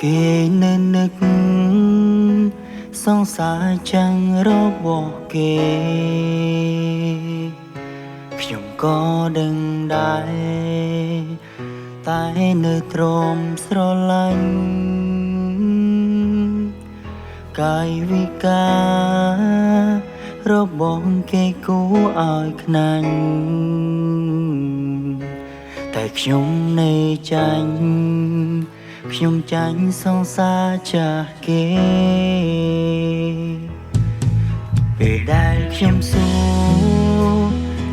គេនៅនឹកសង្សារចាំងរបស់គេខ្ញុំក៏ដឹងដែរតែនៅទ្រាំស្រឡាញ់កាយវិការរបស់គេគួរឲ្យខ្នាញ់តែខ្ញុំនៅចាញ់ខ្ញុំចាញ់សង្សារចាស់គេពេលដែលខ្ញុំសួរ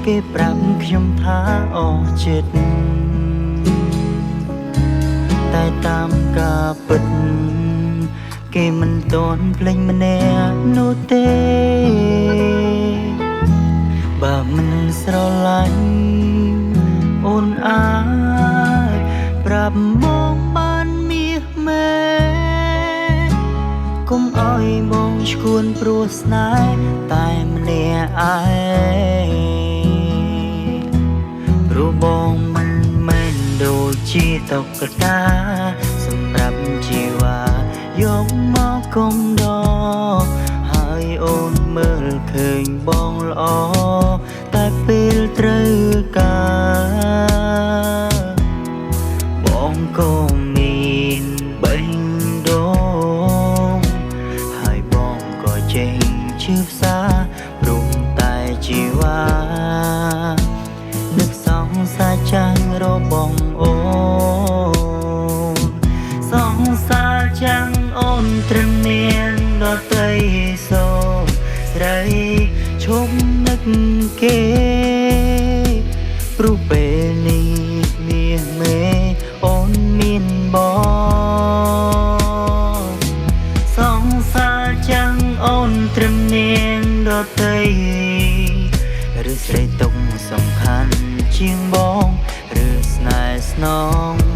គេប្រាប់ខ្ញុំថាអស់ចិត្តតែតាមការពិតគេមិនទាន់ភ្លេចម្នាក់នោះទេបើមិនស្រឡាញ់អូនអាចប្រាប់មកបានមាសមែកុំឲ្យបងឈួនព្រោះស្នេហ៍តែម្នាក់ឯងព្រោះបងមិនមែនដូចជាតុក្កតាសម្រាប់ជីវ៉ាយកមកគុំដហើយអូនមើលឃើញបងល្អតែពេលត្រូវការបងក៏មានបេះដូងហើយបងក៏ចេញឈឺផ្សាព្រមតែជីវ៉ានឹកសង្សារចាំងរបស់អូនសង្សារចាំងអូនត្រឹមមានដតីសូមស្រីឈប់នឹកគេព្រោះពេលនេះមាសមេអូនមានបងសង្សារចាំងអូនត្រឹមមានដតីឬស្រីទុកសំខាន់ជាងបងឬស្នេហ៍ស្នង